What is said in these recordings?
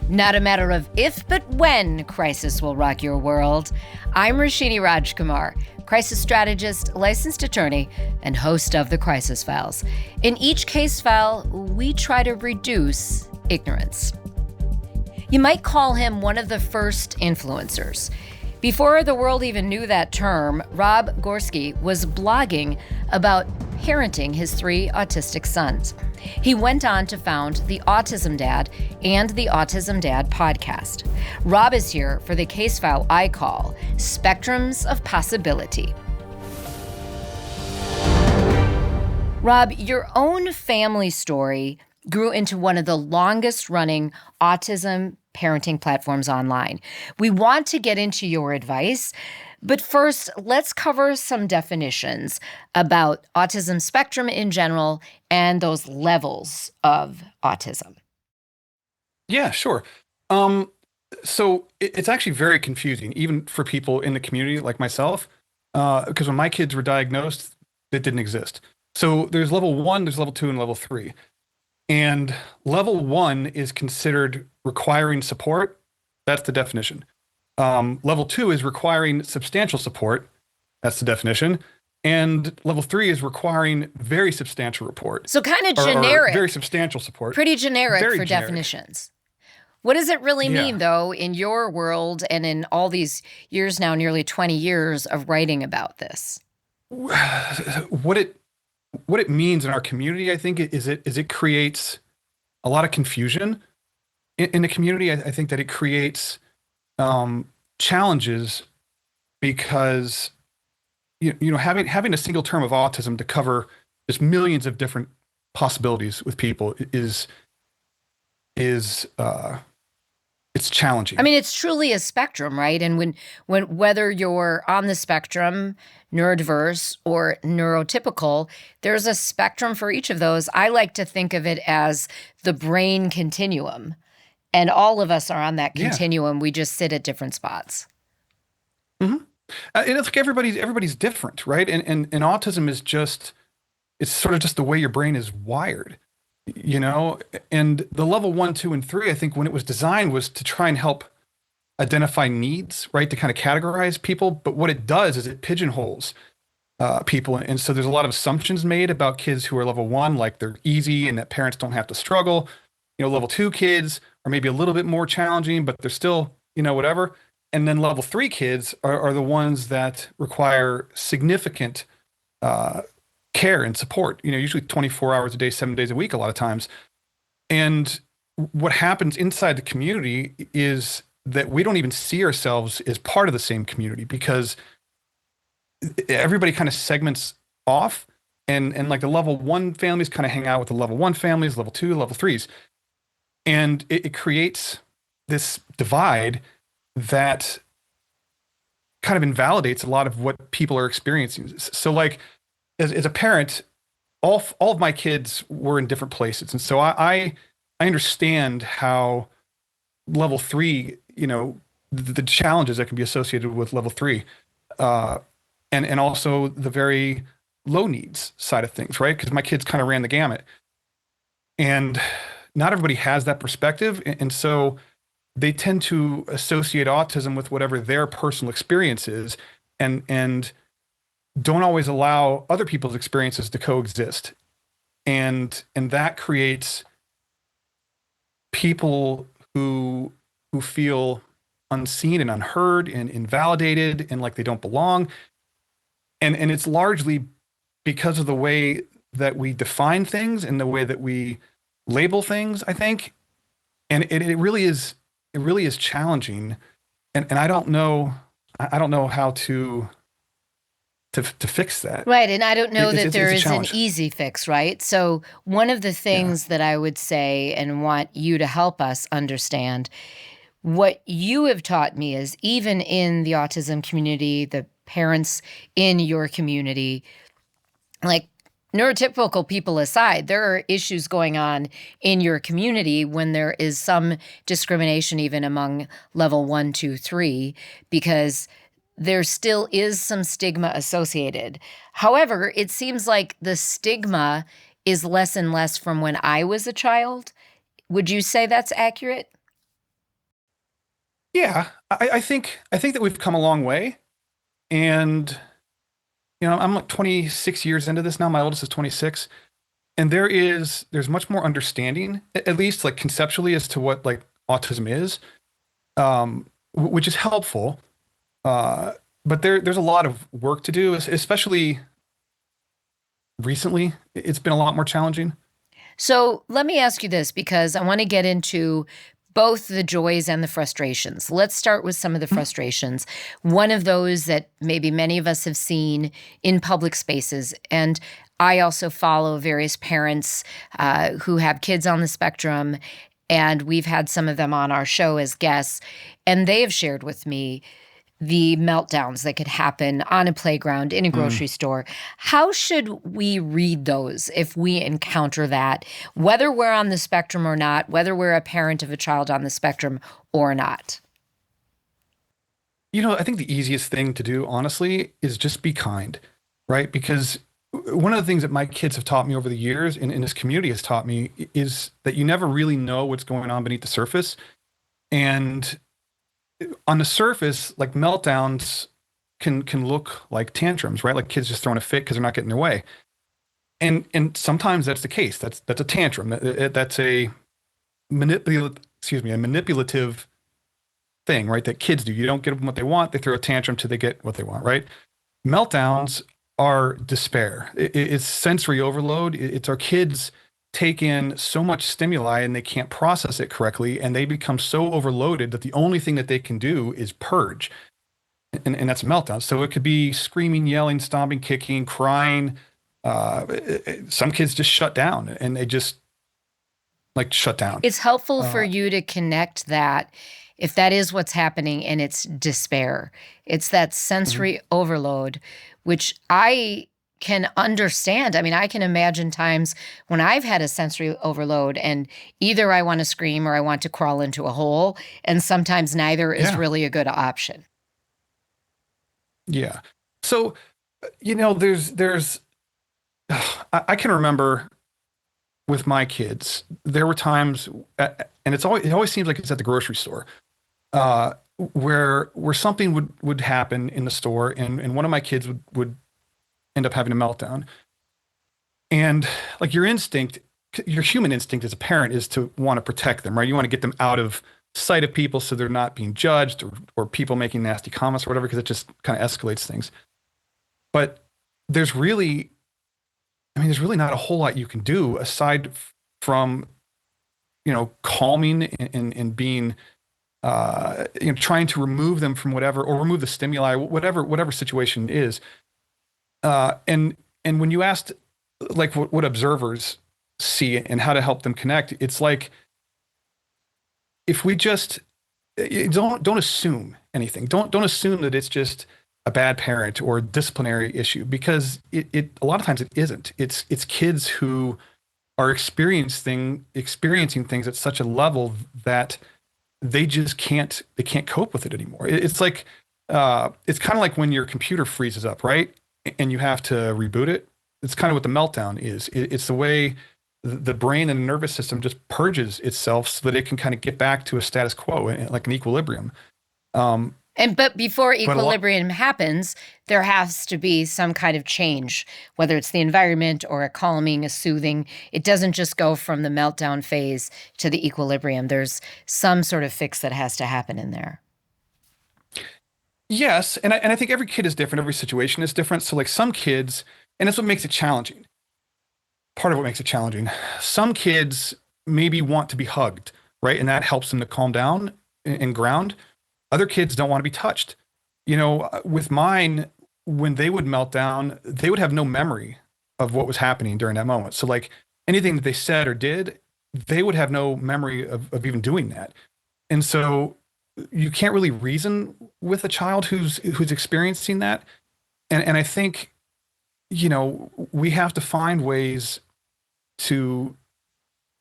Not a matter of if, but when crisis will rock your world. I'm Roshini Rajkumar, crisis strategist, licensed attorney, and host of The Crisis Files. In each case file, we try to reduce ignorance. You might call him one of the first influencers. Before the world even knew that term, Rob Gorski was blogging about parenting his 3 autistic sons. He went on to found the Autism Dad and the Autism Dad podcast. Rob is here for the case file I call Spectrums of Possibility. Rob, your own family story grew into one of the longest running autism parenting platforms online. We want to get into your advice, but first, let's cover some definitions about autism spectrum in general and those levels of autism. Yeah, sure. So it's actually very confusing, even for people in the community like myself, because when my kids were diagnosed, it didn't exist. So there's level 1, there's level 2, and level 3. And level 1 is considered requiring support. That's the definition. Level 2 is requiring substantial support. That's the definition. And level 3 is requiring very substantial support. So kind of generic. Or very substantial support. Pretty generic very for generic. Definitions. What does it really mean, though, in your world and in all these years now, nearly 20 years of writing about this? What it means in our community, I think, is it creates a lot of confusion in the community. I think that it creates challenges because having a single term of autism to cover just millions of different possibilities with people is it's challenging. I mean, it's truly a spectrum, right? And when whether you're on the spectrum, neurodiverse or neurotypical, there's a spectrum for each of those. I like to think of it as the brain continuum. And all of us are on that continuum. Yeah. We just sit at different spots. Mm-hmm. And it's like everybody's different, right? And autism is it's sort of just the way your brain is wired, and the level 1, 2, and 3, I think when it was designed was to try and help identify needs, right? To kind of categorize people. But what it does is it pigeonholes people. And so there's a lot of assumptions made about kids who are level 1, like they're easy and that parents don't have to struggle. Level 2 kids are maybe a little bit more challenging, but they're still, whatever. And then level 3 kids are the ones that require significant care and support, usually 24 hours a day, 7 days a week, a lot of times. And what happens inside the community is that we don't even see ourselves as part of the same community because everybody kind of segments off and like the level 1 families kind of hang out with the level 1 families, level 2, level 3s. And it creates this divide that kind of invalidates a lot of what people are experiencing. So like, as a parent, all of my kids were in different places. And so I understand how level 3, the challenges that can be associated with level 3, and also the very low needs side of things, right? Because my kids kind of ran the gamut. And not everybody has that perspective. And so they tend to associate autism with whatever their personal experience is and don't always allow other people's experiences to coexist. And that creates people who feel unseen and unheard and invalidated and like they don't belong. And it's largely because of the way that we define things and the way that we label things, I think. And it really is challenging. And I don't know how to fix that. Right. And I don't know that there is an easy fix, right? So one of the things that I would say and want you to help us understand, what you have taught me is even in the autism community, the parents in your community, like neurotypical people aside, there are issues going on in your community when there is some discrimination even among level 1, 2, 3, because there still is some stigma associated. However, it seems like the stigma is less and less from when I was a child. Would you say that's accurate? Yeah, I think that we've come a long way, and I'm like 26 years into this now. My oldest is 26, and there's much more understanding, at least like conceptually, as to what like autism is, which is helpful. Uh, but there's a lot of work to do, especially recently. It's been a lot more challenging. So let me ask you this because I want to get into both the joys and the frustrations. Let's start with some of the frustrations. One of those that maybe many of us have seen in public spaces, and I also follow various parents who have kids on the spectrum, and we've had some of them on our show as guests, and they have shared with me the meltdowns that could happen on a playground, in a Mm. grocery store. How should we read those if we encounter that, whether we're on the spectrum or not, whether we're a parent of a child on the spectrum or not? I think the easiest thing to do, honestly, is just be kind, right? Because one of the things that my kids have taught me over the years and this community has taught me is that you never really know what's going on beneath the surface. And on the surface, like meltdowns can look like tantrums, right? Like kids just throwing a fit because they're not getting their way. And sometimes that's the case. That's a tantrum. That's a manipulative thing, right? That kids do. You don't get them what they want, they throw a tantrum till they get what they want, right? Meltdowns are despair. It's sensory overload. It's our kids take in so much stimuli and they can't process it correctly, and they become so overloaded that the only thing that they can do is purge, and that's a meltdown. So it could be screaming, yelling, stomping, kicking, crying. Some kids just shut down and they just like shut down. It's helpful for Uh, you to connect that if that is what's happening and it's despair. It's that mhm. sensory overload, which I can understand. I mean, I can imagine times when I've had a sensory overload and either I want to scream or I want to crawl into a hole, and sometimes neither is Yeah, really a good option. yeah. So, there's I can remember with my kids, there were times, and it always seems like it's at the grocery store, uh, where something would happen in the store, and one of my kids would end up having a meltdown, and like your human instinct as a parent is to want to protect them, right? You want to get them out of sight of people so they're not being judged or people making nasty comments or whatever, because it just kind of escalates things. But there's really, there's really not a whole lot you can do aside from calming and being trying to remove them from whatever, or remove the stimuli, whatever situation is. And when you asked like what observers see and how to help them connect, it's like if we just don't assume anything. Don't assume that it's just a bad parent or a disciplinary issue, because it a lot of times it isn't. It's kids who are experiencing things at such a level that they can't cope with it anymore. It's like it's kind of like when your computer freezes up, right? And you have to reboot it. It's kind of what the meltdown is. It's the way the brain and the nervous system just purges itself so that it can kind of get back to a status quo, like an equilibrium. Um, And but before but a lot, equilibrium happens, there has to be some kind of change, whether it's the environment or a calming, a soothing. It doesn't just go from the meltdown phase to the equilibrium. There's some sort of fix that has to happen in there. yes, and I think every kid is different. Every situation is different. So like some kids, and that's what makes it challenging. Part of what makes it challenging. Some kids maybe want to be hugged, right? And that helps them to calm down and ground. Other kids don't want to be touched. With mine, when they would melt down, they would have no memory of what was happening during that moment. So like anything that they said or did, they would have no memory of even doing that. And so you can't really reason with a child who's experiencing that. And I think, we have to find ways to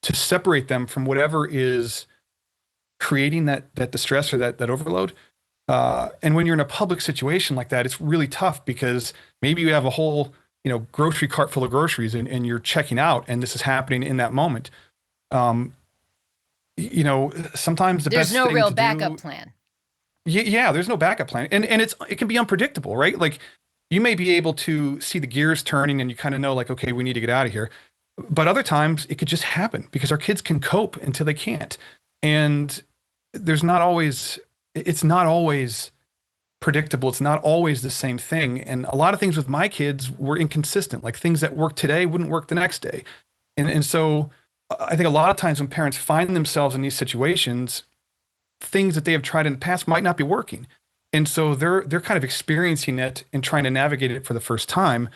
to separate them from whatever is creating that distress or that overload. And when you're in a public situation like that, it's really tough because maybe you have a whole, grocery cart full of groceries, and you're checking out and this is happening in that moment. Um, Sometimes the There's best no thing real to backup do, plan. Yeah, there's no backup plan. And it can be unpredictable, right? Like you may be able to see the gears turning and you kind of know like, okay, we need to get out of here. But other times it could just happen because our kids can cope until they can't. And there's not always, it's not always predictable. It's not always the same thing. And a lot of things with my kids were inconsistent. Like things that work today wouldn't work the next day. And so I think a lot of times when parents find themselves in these situations, things that they have tried in the past might not be working. And so they're kind of experiencing it and trying to navigate it for the first time.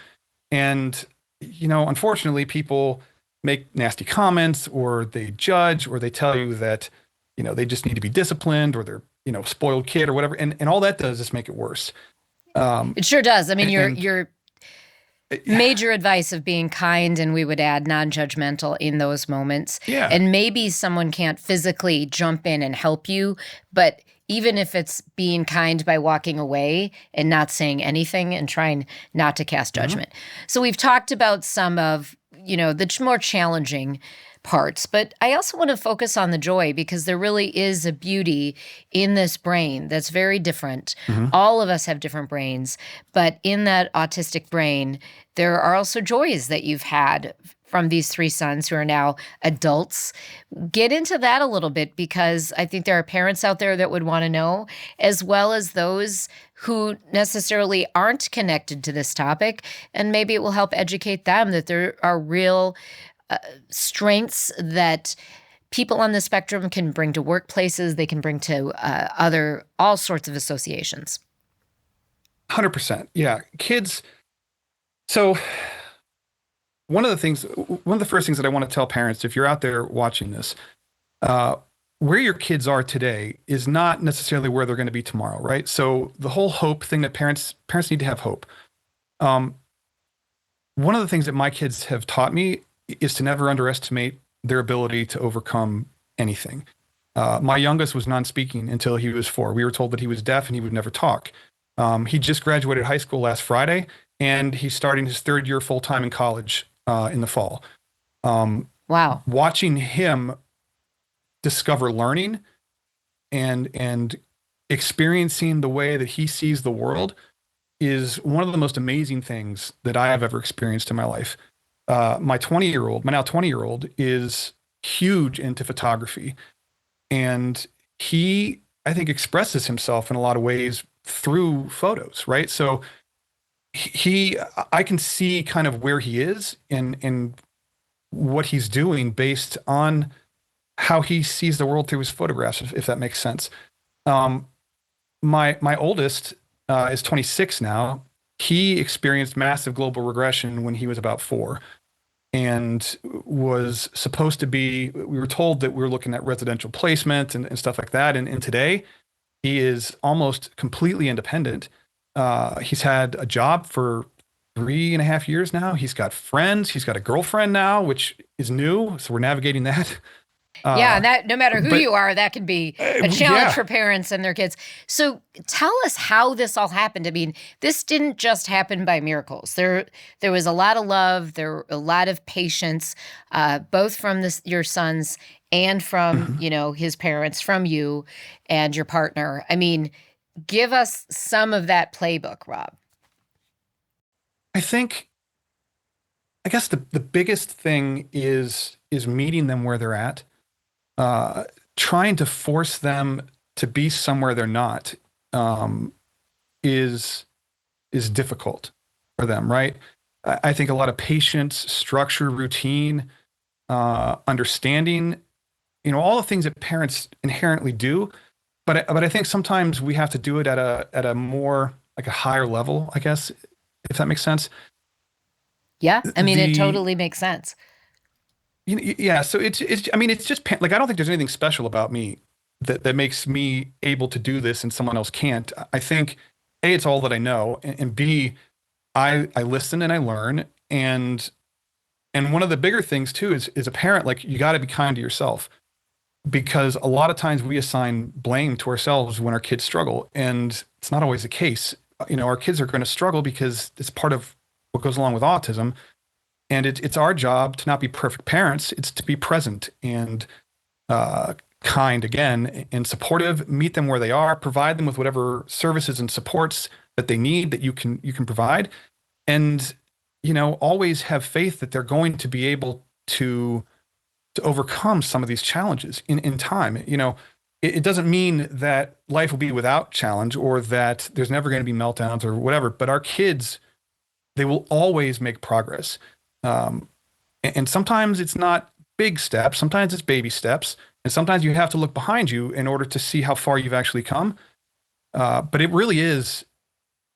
And, unfortunately, people make nasty comments or they judge or they tell you that, they just need to be disciplined or they're, spoiled kid or whatever. And all that does is make it worse. It sure does. I mean, And your major advice of being kind, and we would add non-judgmental in those moments. yeah, And maybe someone can't physically jump in and help you, but even if it's being kind by walking away and not saying anything and trying not to cast judgment. So we've talked about some of, the more challenging parts, but I also want to focus on the joy because there really is a beauty in this brain that's very different. All of us have different brains, but in that autistic brain, there are also joys that you've had from these three sons who are now adults. Get into that a little bit because I think there are parents out there that would want to know, as well as those who necessarily aren't connected to this topic. And maybe it will help educate them that there are real strengths that people on the spectrum can bring to workplaces, they can bring to all sorts of associations. 100%. Yeah. Kids. So one of the first things that I want to tell parents, if you're out there watching this, where your kids are today is not necessarily where they're going to be tomorrow, right? So the whole hope thing that parents need to have hope. One of the things that my kids have taught me is to never underestimate their ability to overcome anything. My youngest was non-speaking until he was 4. We were told that he was deaf and he would never talk. He just graduated high school last Friday, and he's starting his 3rd year full-time in college in the fall. Wow. Watching him discover learning and experiencing the way that he sees the world is one of the most amazing things that I have ever experienced in my life. My now 20-year-old is huge into photography, and he, I think, expresses himself in a lot of ways through photos, right? So I can see kind of where he is and what he's doing based on how he sees the world through his photographs, if that makes sense. My oldest is 26 now. He experienced massive global regression when he was about 4 and was supposed to be, we were told that we were looking at residential placement and stuff like that. And today he is almost completely independent. He's had a job for 3.5 years now. He's got friends. He's got a girlfriend now, which is new. So we're navigating that. Yeah, and that no matter who you are, that can be a challenge yeah. for parents and their kids. So tell us how this all happened. I mean, this didn't just happen by miracles. There was a lot of love, there were a lot of patience, both from your sons and from, his parents, from you and your partner. I mean, give us some of that playbook, Rob. I guess the biggest thing is meeting them where they're at. Trying to force them to be somewhere they're not is difficult for them, right? I think a lot of patience, structure, routine, understanding, all the things that parents inherently do. But I think sometimes we have to do it at a more like a higher level, I guess, if that makes sense. Yeah, I mean, it totally makes sense. Yeah, so it's I mean it's just like I don't think there's anything special about me that makes me able to do this and someone else can't. I think A, it's all that I know, and B, I listen and I learn, and one of the bigger things too is a parent, like you got to be kind to yourself, because a lot of times we assign blame to ourselves when our kids struggle, and it's not always the case. Our kids are going to struggle because it's part of what goes along with autism. And it's our job to not be perfect parents. It's to be present and kind again and supportive, meet them where they are, provide them with whatever services and supports that they need that you can provide. And, always have faith that they're going to be able to overcome some of these challenges in time. It doesn't mean that life will be without challenge or that there's never going to be meltdowns or whatever, but our kids, they will always make progress. Um, and sometimes it's not big steps, sometimes it's baby steps, and sometimes you have to look behind you in order to see how far you've actually come. But it really is,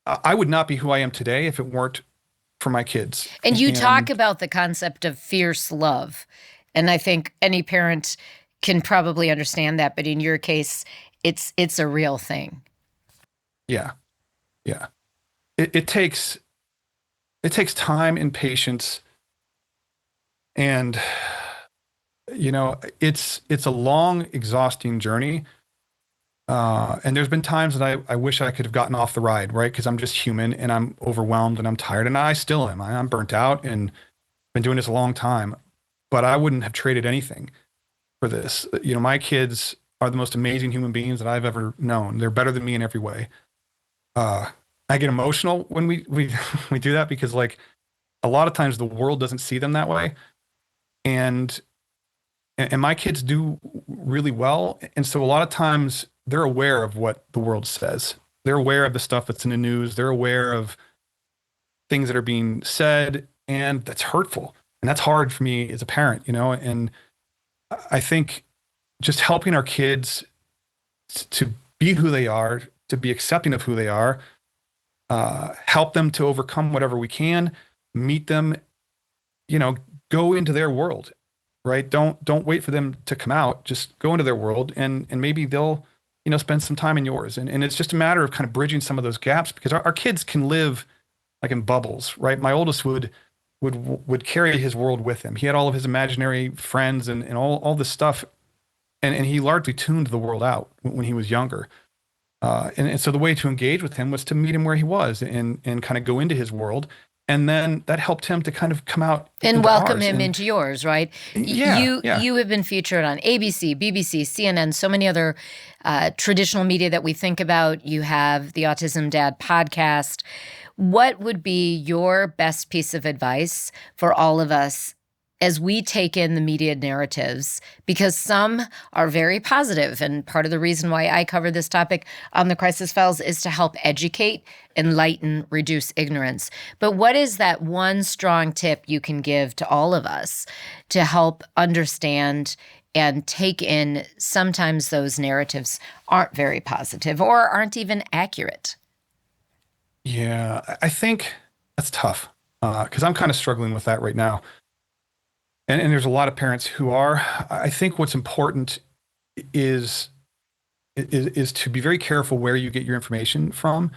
I would not be who I am today if it weren't for my kids. And you talk And about the concept of fierce love. And I think any parent can probably understand that, but in your case, it's a real thing. yeah, yeah, it takes time and patience, and it's a long, exhausting journey. And there's been times that I wish I could have gotten off the ride, right? Because I'm just human and I'm overwhelmed and I'm tired and I still am. I'm burnt out and been doing this a long time, but I wouldn't have traded anything for this. My kids are the most amazing human beings that I've ever known. They're better than me in every way. Uh, I get emotional when we we do that because like a lot of times the world doesn't see them that way, and and my kids do really well, and so a lot of times they're aware of what the world says. They're aware of the stuff that's in the news. They're aware of things that are being said, and that's hurtful, and that's hard for me as a parent, and I think just helping our kids to be who they are, to be accepting of who they are, help them to overcome whatever we can, meet them, you know, go into their world, right? Don't wait for them to come out. Just go into their world, and maybe they'll, spend some time in yours. And it's just a matter of kind of bridging some of those gaps because our kids can live like in bubbles, right? My oldest would carry his world with him. He had all of his imaginary friends and all this stuff, and he largely tuned the world out when he was younger. And so the way to engage with him was to meet him where he was and kind of go into his world. And then that helped him to kind of come out and into welcome ours. him And into yours, right? yeah, yeah. You have been featured on ABC, BBC, CNN, so many other traditional media that we think about. You have the Autism Dad podcast. What would be your best piece of advice for all of us as we take in the media narratives? Because some are very positive, and part of the reason why I cover this topic on the Crisis Files is to help educate, enlighten, reduce ignorance. But what is that one strong tip you can give to all of us to help understand and take in sometimes those narratives aren't very positive or aren't even accurate? Yeah, I think that's tough because I'm kind of struggling with that right now. And there's a lot of parents who are. I think what's important is is to be very careful where you get your information from,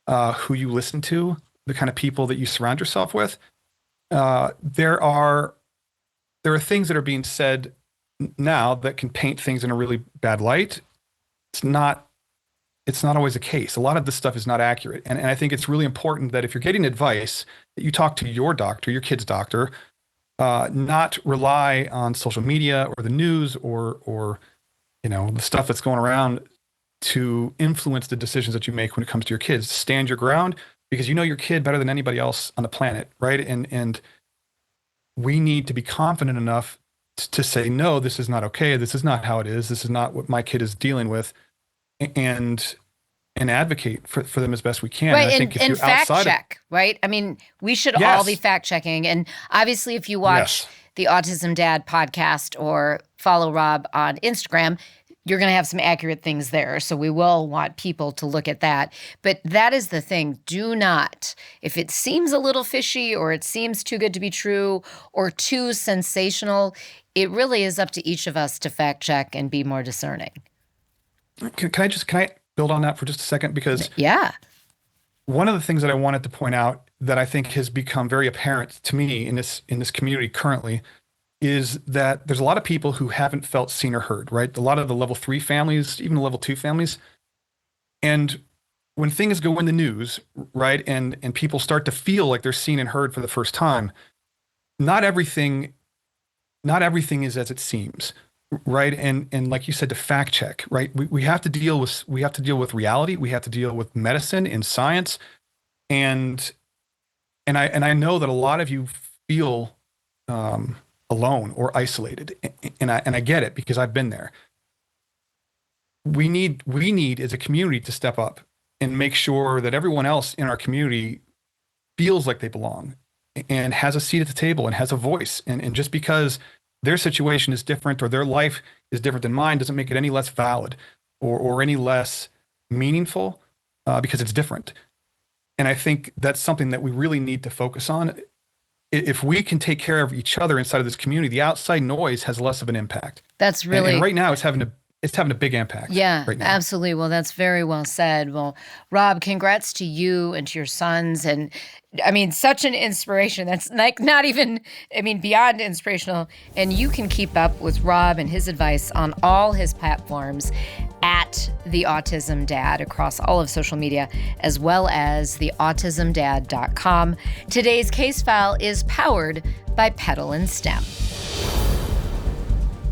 who you listen to, the kind of people that you surround yourself with. There are things that are being said now that can paint things in a really bad light. It's not it's not always the case. A lot of this stuff is not accurate. And I think it's really important that if you're getting advice, that you talk to your doctor, your kid's doctor, not rely on social media or the news or the stuff that's going around to influence the decisions that you make when it comes to your kids. Stand your ground because you know your kid better than anybody else on the planet, right? And we need to be confident enough to say, no, this is not okay. This is not how it is. This is not what my kid is dealing with, and advocate for them as best we can. Right, And I think if and you're fact outside of check, right? I mean, we should all be yes, fact checking. And obviously, if you watch yes, the Autism Dad podcast or follow Rob on Instagram, you're going to have some accurate things there. So we will want people to look at that. But that is the thing. Do not, if it seems a little fishy or it seems too good to be true or too sensational, it really is up to each of us to fact check and be more discerning. can I build on that for just a second? Because Yeah. one of the things that I wanted to point out that I think has become very apparent to me in this community currently is that there's a lot of people who haven't felt seen or heard, right? A lot of the level 3 families, even the level 2 families. And when things go in the news, right, and people start to feel like they're seen and heard for the first time, not everything not everything is as it seems. right? And like you said, to fact check, right? We have to deal with reality. We have to deal with medicine and science. And I know that a lot of you feel alone or isolated, and I get it because I've been there. We need as a community to step up and make sure that everyone else in our community feels like they belong and has a seat at the table and has a voice. And just because their situation is different or their life is different than mine doesn't make it any less valid or any less meaningful, because it's different. And I think that's something that we really need to focus on. If we can take care of each other inside of this community, the outside noise has less of an impact. That's really, and right now it's having a big impact. yeah, right now. absolutely. Well, that's very well said. Well, Rob, congrats to you and to your sons. And I mean, such an inspiration. That's like not even, I mean, beyond inspirational. And you can keep up with Rob and his advice on all his platforms at the Autism Dad across all of social media, as well as the autismdad.com. Today's case file is powered by Petal and Stem.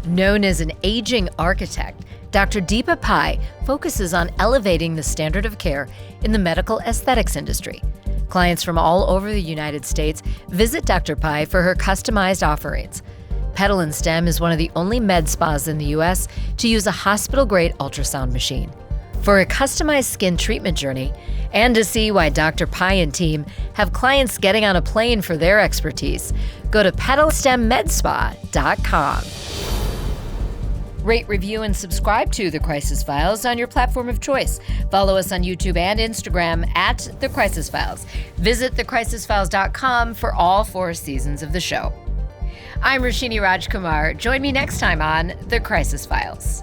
Known as an aging architect, Dr. Deepa Pai focuses on elevating the standard of care in the medical aesthetics industry. Clients from all over the United States visit Dr. Pai for her customized offerings. Petal and Stem is one of the only med spas in the U.S. to use a hospital-grade ultrasound machine. For a customized skin treatment journey, and to see why Dr. Pai and team have clients getting on a plane for their expertise, go to petalstemmmedspa.com. Rate, review, and subscribe to The Crisis Files on your platform of choice. Follow us on YouTube and Instagram at The Crisis Files. Visit thecrisisfiles.com for all 4 seasons of the show. I'm Roshini Rajkumar. Join me next time on The Crisis Files.